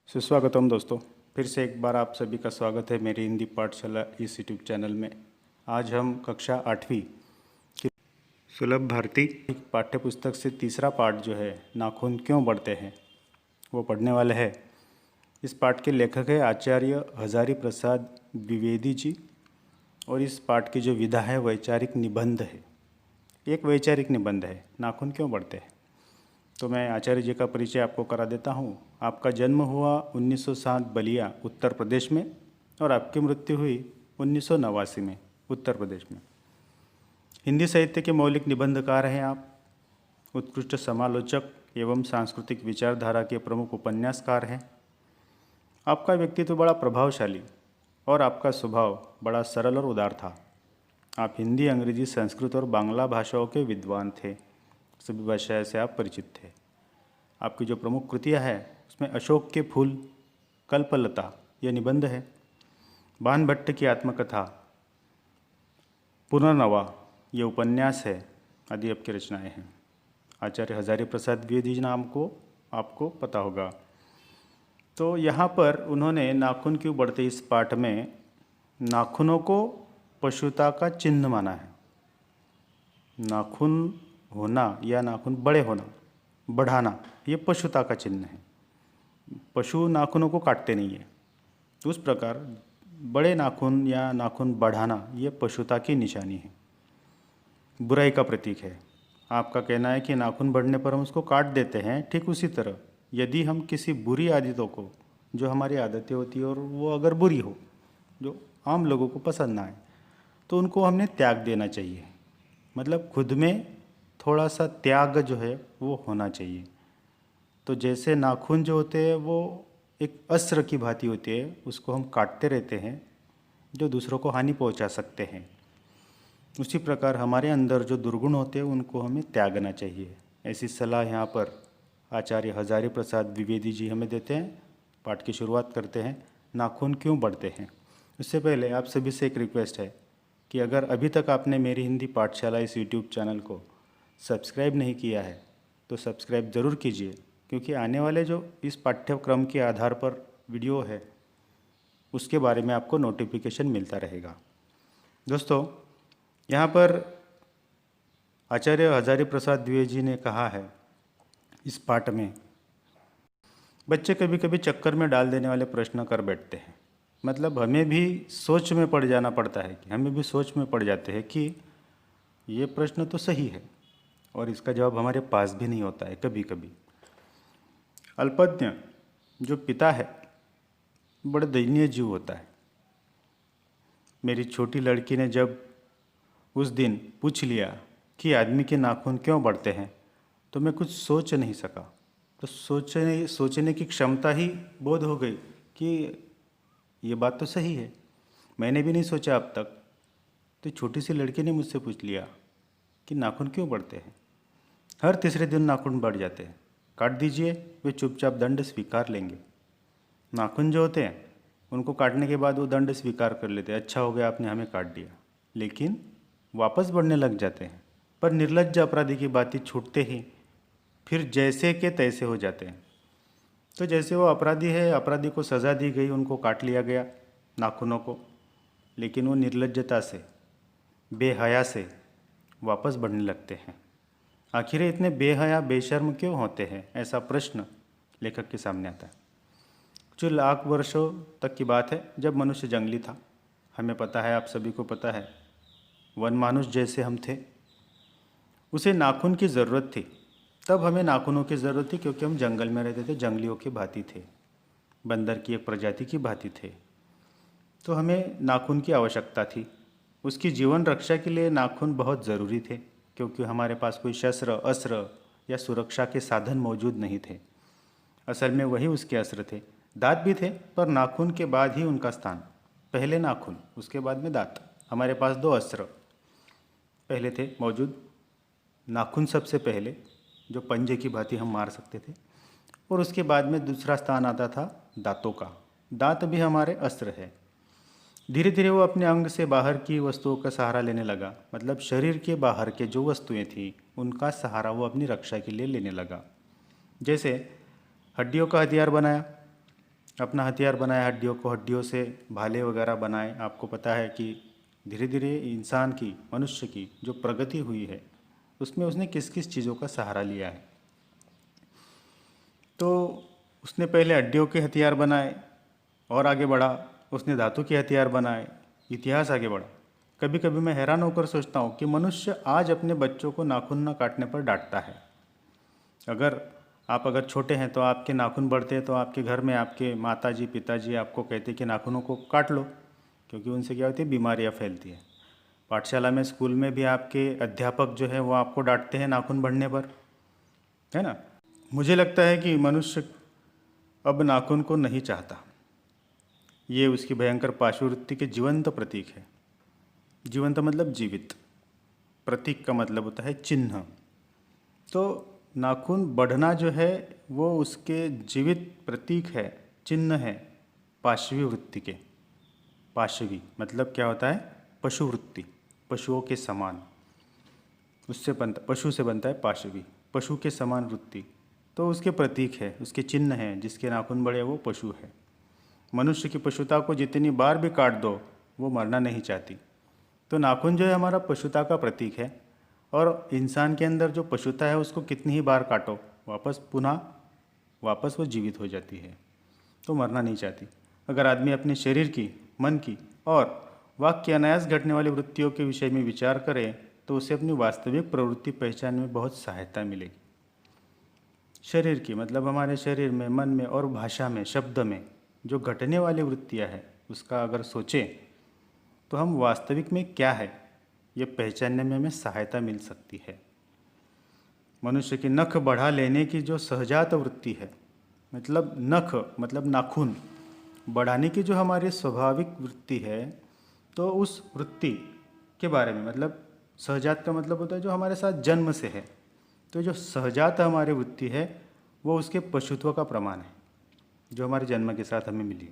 सुस्वागतम दोस्तों। फिर से एक बार आप सभी का स्वागत है मेरी हिंदी पाठशाला इस यूट्यूब चैनल में। आज हम कक्षा 8वीं की सुलभ भारती पाठ्य पुस्तक से तीसरा पाठ जो है नाखून क्यों बढ़ते हैं वो पढ़ने वाले हैं। इस पाठ के लेखक है आचार्य हजारी प्रसाद द्विवेदी जी और इस पाठ की जो विधा है वैचारिक निबंध है। एक वैचारिक निबंध है, नाखून क्यों बढ़ते हैं। तो मैं आचार्य जी का परिचय आपको करा देता हूँ। आपका जन्म हुआ 1907 बलिया उत्तर प्रदेश में और आपकी मृत्यु हुई 1989 में उत्तर प्रदेश में। हिंदी साहित्य के मौलिक निबंधकार हैं आप। उत्कृष्ट समालोचक एवं सांस्कृतिक विचारधारा के प्रमुख उपन्यासकार हैं। आपका व्यक्तित्व बड़ा प्रभावशाली और आपका स्वभाव बड़ा सरल और उदार था। आप हिंदी, अंग्रेजी, संस्कृत और बांग्ला भाषाओं के विद्वान थे। सभी भाषाएं से आप परिचित थे। आपकी जो प्रमुख कृतियाँ हैं उसमें अशोक के फूल, कल्पलता यह निबंध है, बाण की आत्मकथा, पुनर्नवा ये उपन्यास है आदि आपकी रचनाएं हैं। आचार्य हजारी प्रसाद द्विवेदी जी नाम को आपको पता होगा। तो यहाँ पर उन्होंने नाखून क्यों बढ़ते इस पाठ में नाखूनों को पशुता का चिन्ह माना है। नाखून होना या नाखून बड़े होना, बढ़ाना ये पशुता का चिन्ह है। पशु नाखूनों को काटते नहीं है, तो उस प्रकार बड़े नाखून या नाखून बढ़ाना ये पशुता की निशानी है, बुराई का प्रतीक है। आपका कहना है कि नाखून बढ़ने पर हम उसको काट देते हैं। ठीक उसी तरह यदि हम किसी बुरी आदतों को, जो हमारी आदतें होती है और वो अगर बुरी हो, जो आम लोगों को पसंद ना आए, तो उनको हमने त्याग देना चाहिए। मतलब खुद में थोड़ा सा त्याग जो है वो होना चाहिए। तो जैसे नाखून जो होते हैं वो एक अस्त्र की भांति होती है, उसको हम काटते रहते हैं जो दूसरों को हानि पहुंचा सकते हैं। उसी प्रकार हमारे अंदर जो दुर्गुण होते हैं उनको हमें त्यागना चाहिए। ऐसी सलाह यहाँ पर आचार्य हजारी प्रसाद द्विवेदी जी हमें देते हैं। पाठ की शुरुआत करते हैं, नाखून क्यों बढ़ते हैं। उससे पहले आप सभी से एक रिक्वेस्ट है कि अगर अभी तक आपने मेरी हिंदी पाठशाला इस यूट्यूब चैनल को सब्सक्राइब नहीं किया है तो सब्सक्राइब ज़रूर कीजिए, क्योंकि आने वाले जो इस पाठ्यक्रम के आधार पर वीडियो है उसके बारे में आपको नोटिफिकेशन मिलता रहेगा। दोस्तों, यहाँ पर आचार्य हजारी प्रसाद द्विवेदी जी ने कहा है इस पाठ में, बच्चे कभी कभी चक्कर में डाल देने वाले प्रश्न कर बैठते हैं। मतलब हमें भी सोच में पड़ जाना पड़ता है कि हमें भी सोच में पड़ जाते हैं कि ये प्रश्न तो सही है और इसका जवाब हमारे पास भी नहीं होता है कभी कभी। अल्पज्ञ जो पिता है बड़ा दयनीय जीव होता है। मेरी छोटी लड़की ने जब उस दिन पूछ लिया कि आदमी के नाखून क्यों बढ़ते हैं तो मैं कुछ सोच नहीं सका। तो सोचने की क्षमता ही बोध हो गई कि ये बात तो सही है, मैंने भी नहीं सोचा अब तक। तो छोटी सी लड़की ने मुझसे पूछ लिया कि नाखून क्यों बढ़ते हैं। हर तीसरे दिन नाखून बढ़ जाते हैं, काट दीजिए, वे चुपचाप दंड स्वीकार लेंगे। नाखून जो होते हैं उनको काटने के बाद वो दंड स्वीकार कर लेते हैं, अच्छा हो गया आपने हमें काट दिया, लेकिन वापस बढ़ने लग जाते हैं। पर निर्लज्ज अपराधी की बातें छूटते ही फिर जैसे के तैसे हो जाते हैं। तो जैसे वो अपराधी है, अपराधी को सज़ा दी गई, उनको काट लिया गया नाखूनों को, लेकिन वो निर्लज्जता से, बेहया से वापस बढ़ने लगते हैं। आखिर इतने बेहया बेशर्म क्यों होते हैं, ऐसा प्रश्न लेखक के सामने आता है। जो लाख वर्षों तक की बात है जब मनुष्य जंगली था। हमें पता है, आप सभी को पता है, वन मानुष जैसे हम थे। उसे नाखून की ज़रूरत थी, तब हमें नाखूनों की ज़रूरत थी क्योंकि हम जंगल में रहते थे, जंगलियों की भांति थे, बंदर की एक प्रजाति की भांति थे। तो हमें नाखून की आवश्यकता थी। उसकी जीवन रक्षा के लिए नाखून बहुत ज़रूरी थे, क्योंकि हमारे पास कोई शस्त्र, अस्त्र या सुरक्षा के साधन मौजूद नहीं थे। असल में वही उसके अस्त्र थे। दांत भी थे, पर नाखून के बाद ही उनका स्थान। पहले नाखून, उसके बाद में दांत। हमारे पास दो अस्त्र पहले थे मौजूद। नाखून सबसे पहले, जो पंजे की भांति हम मार सकते थे, और उसके बाद में दूसरा स्थान आता था दांतों का। दांत भी हमारे अस्त्र है। धीरे धीरे वो अपने अंग से बाहर की वस्तुओं का सहारा लेने लगा। मतलब शरीर के बाहर के जो वस्तुएं थी उनका सहारा वो अपनी रक्षा के लिए लेने लगा। जैसे हड्डियों का हथियार बनाया, अपना हथियार बनाया, हड्डियों को हड्डियों से भाले वगैरह बनाए। आपको पता है कि धीरे धीरे इंसान की, मनुष्य की जो प्रगति हुई है उसमें उसने किस किस चीज़ों का सहारा लिया है। तो उसने पहले हड्डियों के हथियार बनाए और आगे बढ़ा, उसने धातु के हथियार बनाए, इतिहास आगे बढ़ा। कभी कभी मैं हैरान होकर सोचता हूँ कि मनुष्य आज अपने बच्चों को नाखून न काटने पर डांटता है। अगर छोटे हैं तो आपके नाखून बढ़ते हैं तो आपके घर में आपके माताजी पिताजी आपको कहते कि नाखूनों को काट लो, क्योंकि उनसे क्या होती है, बीमारियाँ फैलती हैं। पाठशाला में, स्कूल में भी आपके अध्यापक जो है वो आपको डांटते हैं नाखून बढ़ने पर, है ना। मुझे लगता है कि मनुष्य अब नाखून को नहीं चाहता। ये उसकी भयंकर पाशुवृत्ति के जीवंत प्रतीक है। जीवंत मतलब जीवित, प्रतीक का मतलब होता है चिन्ह। तो नाखून बढ़ना जो है वो उसके जीवित प्रतीक है, चिन्ह है पाशवी वृत्ति के। पाशवी मतलब क्या होता है, पशु वृत्ति, पशुओं के समान। उससे बनता, पशु से बनता है पाशवी, पशु के समान वृत्ति। तो उसके प्रतीक है, उसके चिन्ह हैं। जिसके नाखून बड़े वो पशु है। मनुष्य की पशुता को जितनी बार भी काट दो वो मरना नहीं चाहती। तो नाखून जो है हमारा पशुता का प्रतीक है। और इंसान के अंदर जो पशुता है उसको कितनी ही बार काटो वापस वो जीवित हो जाती है, तो मरना नहीं चाहती। अगर आदमी अपने शरीर की, मन की और वाक्य के अनायास घटने वाली वृत्तियों के विषय में विचार करे तो उसे अपनी वास्तविक प्रवृत्ति पहचानने में बहुत सहायता मिलेगी। शरीर की मतलब हमारे शरीर में, मन में और भाषा में, शब्द में जो घटने वाली वृत्तियाँ हैं उसका अगर सोचें तो हम वास्तविक में क्या है ये पहचानने में हमें सहायता मिल सकती है। मनुष्य की नख बढ़ा लेने की जो सहजात वृत्ति है, मतलब नख मतलब नाखून बढ़ाने की जो हमारी स्वाभाविक वृत्ति है, तो उस वृत्ति के बारे में, मतलब सहजात का मतलब होता है जो हमारे साथ जन्म से है। तो जो सहजात हमारी वृत्ति है वो उसके पशुत्व का प्रमाण है, जो हमारे जन्म के साथ हमें मिली।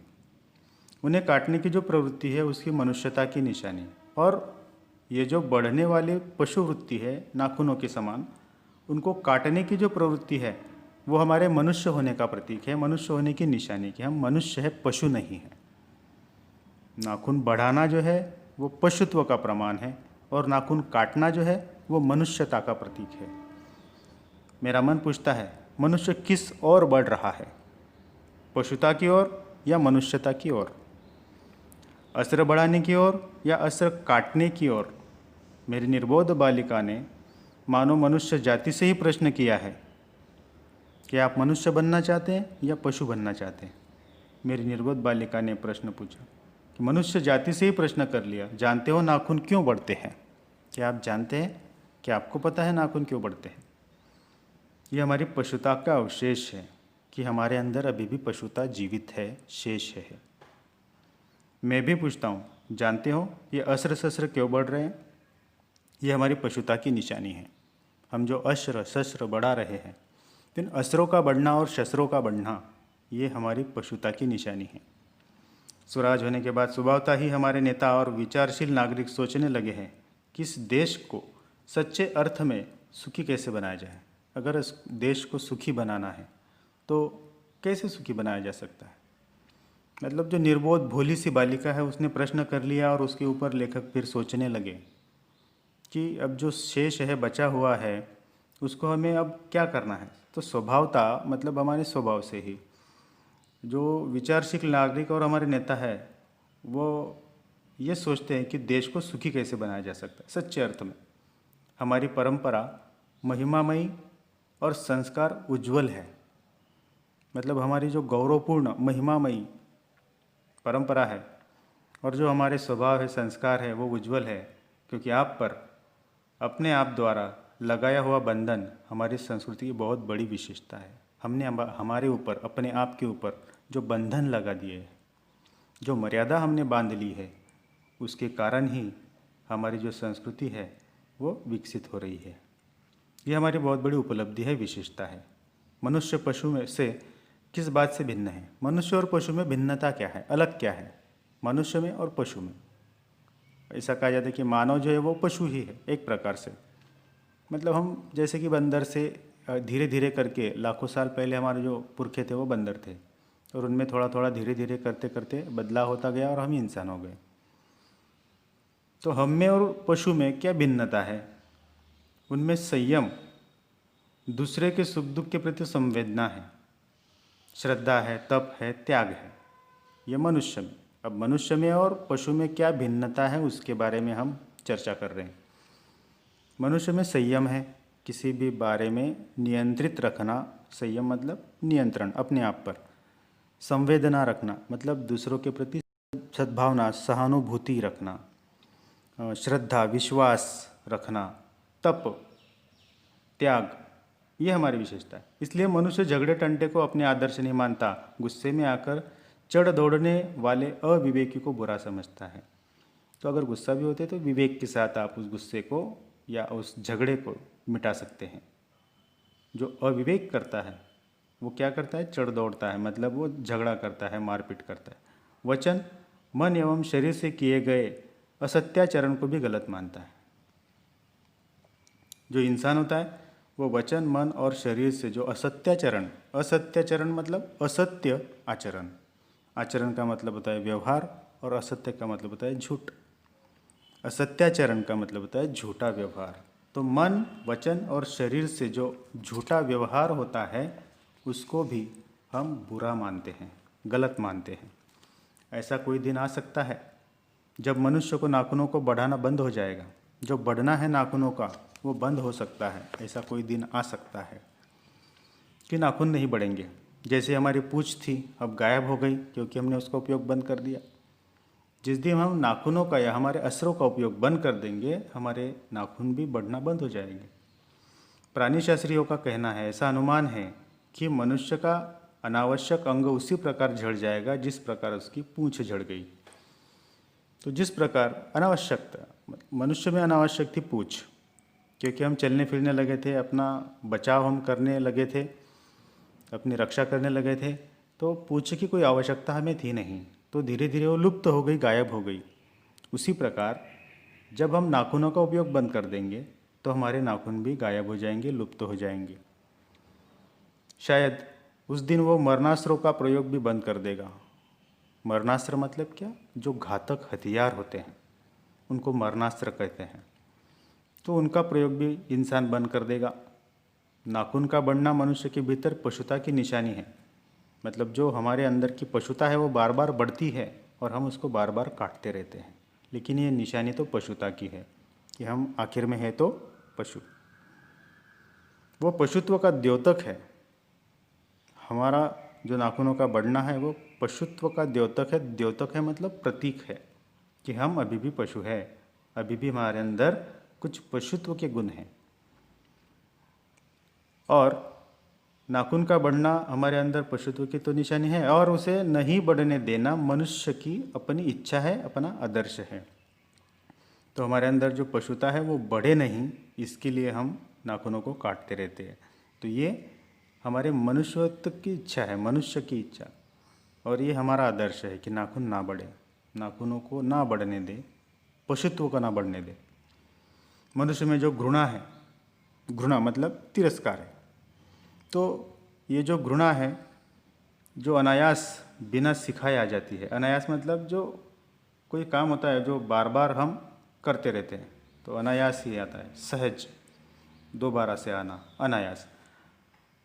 उन्हें काटने की जो प्रवृत्ति है उसकी मनुष्यता की निशानी है। और ये जो बढ़ने वाली पशु वृत्ति है नाखूनों के समान, उनको काटने की जो प्रवृत्ति है वो हमारे मनुष्य होने का प्रतीक है, मनुष्य होने की निशानी कि हम मनुष्य है, पशु नहीं है। नाखून बढ़ाना जो है वो पशुत्व का प्रमाण है और नाखून काटना जो है वो मनुष्यता का प्रतीक है। मेरा मन पूछता है, मनुष्य किस ओर बढ़ रहा है, पशुता की ओर या मनुष्यता की ओर, अस्त्र बढ़ाने की ओर या अस्त्र काटने की ओर? मेरी निर्बोध बालिका ने मानो मनुष्य जाति से ही प्रश्न किया है कि आप मनुष्य बनना चाहते हैं या पशु बनना चाहते हैं। मेरी निर्बोध बालिका ने प्रश्न पूछा कि मनुष्य जाति से ही प्रश्न कर लिया, जानते हो नाखून क्यों बढ़ते हैं? क्या आप जानते हैं? क्या आपको पता है नाखून क्यों बढ़ते हैं? ये हमारी पशुता का अवशेष है कि हमारे अंदर अभी भी पशुता जीवित है, शेष है। मैं भी पूछता हूँ, जानते हो ये अस्त्र शस्त्र क्यों बढ़ रहे हैं? ये हमारी पशुता की निशानी है। हम जो अस्त्र शस्त्र बढ़ा रहे हैं, इन अस्त्रों का बढ़ना और शस्त्रों का बढ़ना ये हमारी पशुता की निशानी है। स्वराज होने के बाद स्वभावतः ही हमारे नेता और विचारशील नागरिक सोचने लगे हैं कि इस देश को सच्चे अर्थ में सुखी कैसे बनाया जाए। अगर इस देश को सुखी बनाना है तो कैसे सुखी बनाया जा सकता है? मतलब जो निर्बोध भोली सी बालिका है उसने प्रश्न कर लिया और उसके ऊपर लेखक फिर सोचने लगे कि अब जो शेष है, बचा हुआ है, उसको हमें अब क्या करना है। तो स्वभावता मतलब हमारे स्वभाव से ही जो विचारशील नागरिक और हमारे नेता है वो ये सोचते हैं कि देश को सुखी कैसे बनाया जा सकता है सच्चे अर्थ में। हमारी परंपरा महिमामयी और संस्कार उज्जवल है। मतलब हमारी जो गौरवपूर्ण महिमामयी परंपरा है और जो हमारे स्वभाव है, संस्कार है, वो उज्जवल है, क्योंकि आप पर अपने आप द्वारा लगाया हुआ बंधन हमारी संस्कृति की बहुत बड़ी विशेषता है। हमने हमारे ऊपर, अपने आप के ऊपर जो बंधन लगा दिए हैं, जो मर्यादा हमने बांध ली है, उसके कारण ही हमारी जो संस्कृति है वो विकसित हो रही है। ये हमारी बहुत बड़ी उपलब्धि है, विशेषता है। मनुष्य पशु में से किस बात से भिन्न है? मनुष्य और पशु में भिन्नता क्या है, अलग क्या है मनुष्य में और पशु में? ऐसा कहा जाता है कि मानव जो है वो पशु ही है एक प्रकार से। मतलब हम जैसे कि बंदर से धीरे धीरे करके लाखों साल पहले हमारे जो पुरखे थे वो बंदर थे, और उनमें थोड़ा थोड़ा धीरे धीरे करते करते बदलाव होता गया और हम इंसान हो गए। तो हम में और पशु में क्या भिन्नता है? उनमें संयम, दूसरे के सुख दुख के प्रति संवेदना है, श्रद्धा है, तप है, त्याग है। ये मनुष्य में। अब मनुष्य में और पशु में क्या भिन्नता है उसके बारे में हम चर्चा कर रहे हैं। मनुष्य में संयम है, किसी भी बारे में नियंत्रित रखना। संयम मतलब नियंत्रण, अपने आप पर। संवेदना रखना मतलब दूसरों के प्रति सद्भावना, सहानुभूति रखना। श्रद्धा, विश्वास रखना। तप, त्याग, ये हमारी विशेषता है। इसलिए मनुष्य झगड़े टंटे को अपने आदर्श नहीं मानता। गुस्से में आकर चढ़ दौड़ने वाले अविवेकी को बुरा समझता है। तो अगर गुस्सा भी होते तो विवेक के साथ आप उस गुस्से को या उस झगड़े को मिटा सकते हैं। जो अविवेक करता है वो क्या करता है? चढ़ दौड़ता है, मतलब वो झगड़ा करता है, मारपीट करता है। वचन, मन एवं शरीर से किए गए असत्याचरण को भी गलत मानता है। जो इंसान होता है वो वचन, मन और शरीर से जो असत्याचरण, असत्याचरण मतलब असत्य आचरण, आचरण का मतलब होता है व्यवहार और असत्य का मतलब होता है झूठ। असत्याचरण का मतलब होता है झूठा व्यवहार। तो मन, वचन और शरीर से जो झूठा व्यवहार होता है उसको भी हम बुरा मानते हैं, गलत मानते हैं। ऐसा कोई दिन आ सकता है जब मनुष्य को नाखूनों को बढ़ाना बंद हो जाएगा। जो बढ़ना है नाखूनों का वो बंद हो सकता है। ऐसा कोई दिन आ सकता है कि नाखून नहीं बढ़ेंगे। जैसे हमारी पूंछ थी अब गायब हो गई क्योंकि हमने उसका उपयोग बंद कर दिया। जिस दिन हम नाखूनों का या हमारे असरों का उपयोग बंद कर देंगे, हमारे नाखून भी बढ़ना बंद हो जाएंगे। प्राणी शास्त्रियों का कहना है, ऐसा अनुमान है कि मनुष्य का अनावश्यक अंग उसी प्रकार झड़ जाएगा जिस प्रकार उसकी पूंछ झड़ गई। तो जिस प्रकार अनावश्यकता, मनुष्य में अनावश्यक थी पूंछ, क्योंकि हम चलने फिरने लगे थे, अपना बचाव हम करने लगे थे, अपनी रक्षा करने लगे थे, तो पूंछ की कोई आवश्यकता हमें थी नहीं। तो धीरे धीरे वो लुप्त हो गई, गायब हो गई। उसी प्रकार जब हम नाखूनों का उपयोग बंद कर देंगे तो हमारे नाखून भी गायब हो जाएंगे, लुप्त हो जाएंगे। शायद उस दिन वो मरणास्त्रों का प्रयोग भी बंद कर देगा। मरणास्त्र मतलब क्या? जो घातक हथियार होते हैं उनको मरणास्त्र कहते हैं। तो उनका प्रयोग भी इंसान बंद कर देगा। नाखून का बढ़ना मनुष्य के भीतर पशुता की निशानी है। मतलब जो हमारे अंदर की पशुता है वो बार बार बढ़ती है और हम उसको बार बार काटते रहते हैं। लेकिन ये निशानी तो पशुता की है कि हम आखिर में है तो पशु। वो पशुत्व का द्योतक है। हमारा जो नाखूनों का बढ़ना है वो पशुत्व का द्योतक है। द्योतक है मतलब प्रतीक है कि हम अभी भी पशु है, अभी भी हमारे अंदर कुछ पशुत्व के गुण हैं। और नाखून का बढ़ना हमारे अंदर पशुत्व की तो निशानी है, और उसे नहीं बढ़ने देना मनुष्य की अपनी इच्छा है, अपना आदर्श है। तो हमारे अंदर जो पशुता है वो बढ़े नहीं, इसके लिए हम नाखूनों को काटते रहते हैं। तो ये हमारे मनुष्यत्व की इच्छा है, मनुष्य की इच्छा, और ये हमारा आदर्श है कि नाखून ना बढ़े, नाखूनों को ना बढ़ने दे, पशुत्व को ना बढ़ने दे। मनुष्य में जो घृणा है, घृणा मतलब तिरस्कार है। तो ये जो घृणा है जो अनायास बिना सिखाए आ जाती है। अनायास मतलब जो कोई काम होता है जो बार बार हम करते रहते हैं तो अनायास ही आता है, सहज, दोबारा से आना, अनायास।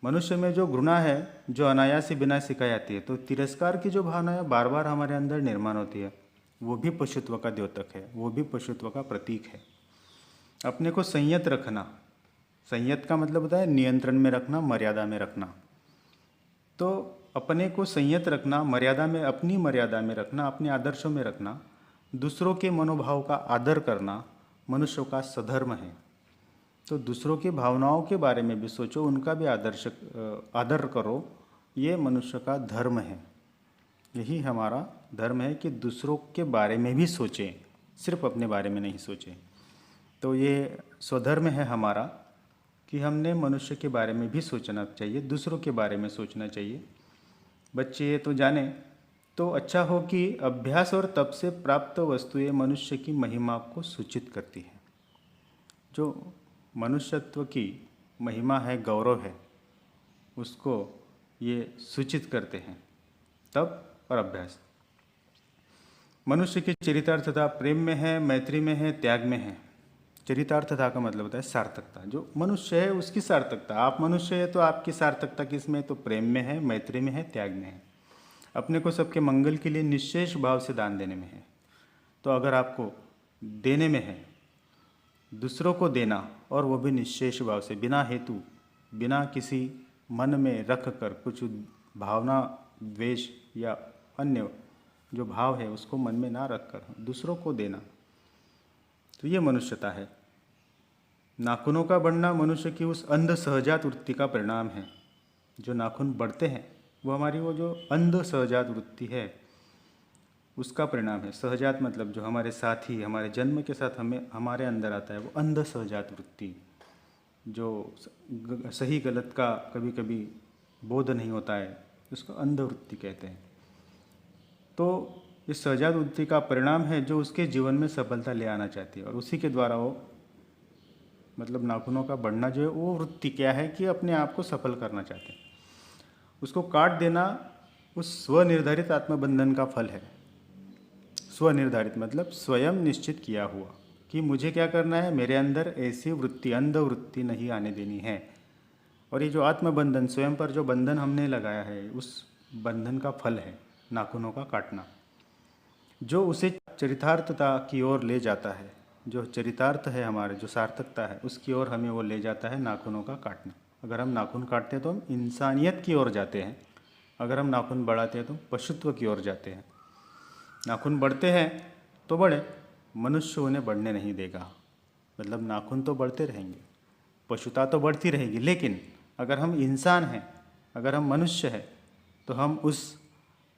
मनुष्य में जो घृणा है जो अनायास ही बिना सिखाई आती है, तो तिरस्कार की जो भावना है बार बार हमारे अंदर निर्माण होती है, वो भी पशुत्व का द्योतक है, वो भी पशुत्व का प्रतीक है। अपने को संयत रखना, संयत का मतलब होता है नियंत्रण में रखना, मर्यादा में रखना। तो अपने को संयत रखना, मर्यादा में, अपनी मर्यादा में रखना, अपने आदर्शों में रखना, दूसरों के मनोभाव का आदर करना मनुष्यों का सधर्म है। तो दूसरों की भावनाओं के बारे में भी सोचो, उनका भी आदर करो, ये मनुष्य का धर्म है। यही हमारा धर्म है कि दूसरों के बारे में भी सोचें, सिर्फ अपने बारे में नहीं सोचें। तो ये स्वधर्म है हमारा कि हमने मनुष्य के बारे में भी सोचना चाहिए, दूसरों के बारे में सोचना चाहिए। बच्चे ये तो जाने तो अच्छा हो कि अभ्यास और तप से प्राप्त वस्तुएं मनुष्य की महिमा को सूचित करती है। जो मनुष्यत्व की महिमा है, गौरव है, उसको ये सूचित करते हैं। तप और अभ्यास। मनुष्य की चरितार्थता प्रेम में है, मैत्री में है, त्याग में है। चरितार्थता का मतलब होता है सार्थकता। जो मनुष्य है उसकी सार्थकता, आप मनुष्य है तो आपकी सार्थकता किस में? तो प्रेम में है, मैत्री में है, त्याग में है। अपने को सबके मंगल के लिए निश्शेष भाव से दान देने में है। तो अगर आपको देने में है, दूसरों को देना, और वो भी निश्शेष भाव से, बिना हेतु, बिना किसी मन में रख कर कुछ भावना, द्वेष या अन्य जो भाव है उसको मन में ना रख कर दूसरों को देना, तो ये मनुष्यता है। नाखूनों का बढ़ना मनुष्य की उस अंध सहजात वृत्ति का परिणाम है। जो नाखून बढ़ते हैं वो हमारी वो जो अंध सहजात वृत्ति है उसका परिणाम है। सहजात मतलब जो हमारे साथी, हमारे जन्म के साथ हमारे अंदर आता है, वो अंध सहजात वृत्ति, जो सही गलत का कभी कभी बोध नहीं होता है, उसको अंध वृत्ति कहते हैं। तो इस सहजात वृत्ति का परिणाम है जो उसके जीवन में सफलता ले आना चाहती है, और उसी के द्वारा वो मतलब नाखूनों का बढ़ना जो है वो वृत्ति क्या है कि अपने आप को सफल करना चाहते हैं। उसको काट देना उस स्वनिर्धारित आत्मबंधन का फल है। स्वनिर्धारित मतलब स्वयं निश्चित किया हुआ कि मुझे क्या करना है, मेरे अंदर ऐसी वृत्ति, अंध वृत्ति नहीं आने देनी है। और ये जो आत्मबंधन, स्वयं पर जो बंधन हमने लगाया है, उस बंधन का फल है नाखूनों का काटना, जो उसे चरितार्थता की ओर ले जाता है। जो चरितार्थ है हमारे, जो सार्थकता है, उसकी ओर हमें वो ले जाता है नाखूनों का काटना। अगर हम नाखून काटते हैं तो हम इंसानियत की ओर जाते हैं, अगर हम नाखून बढ़ाते हैं तो पशुत्व की ओर जाते हैं। नाखून बढ़ते हैं तो बढ़े, मनुष्य उन्हें बढ़ने नहीं देगा। मतलब नाखून तो बढ़ते रहेंगे, पशुता तो बढ़ती रहेगी, लेकिन अगर हम इंसान हैं, अगर हम मनुष्य हैं, तो हम उस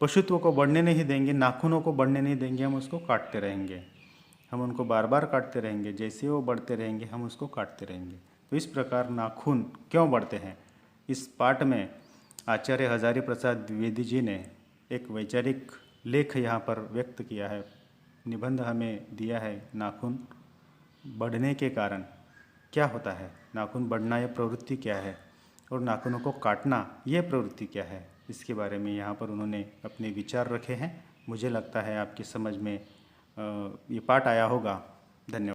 पशुत्व को बढ़ने नहीं देंगे, नाखूनों को बढ़ने नहीं देंगे, हम उसको काटते रहेंगे। हम उनको बार बार काटते रहेंगे, जैसे वो बढ़ते रहेंगे हम उसको काटते रहेंगे। तो इस प्रकार नाखून क्यों बढ़ते हैं, इस पाठ में आचार्य हजारी प्रसाद द्विवेदी जी ने एक वैचारिक लेख यहाँ पर व्यक्त किया है, निबंध हमें दिया है। नाखून बढ़ने के कारण क्या होता है, नाखून बढ़ना यह प्रवृत्ति क्या है, और नाखूनों को काटना यह प्रवृत्ति क्या है, इसके बारे में यहाँ पर उन्होंने अपने विचार रखे हैं। मुझे लगता है आपकी समझ में ये पाठ आया होगा। धन्यवाद।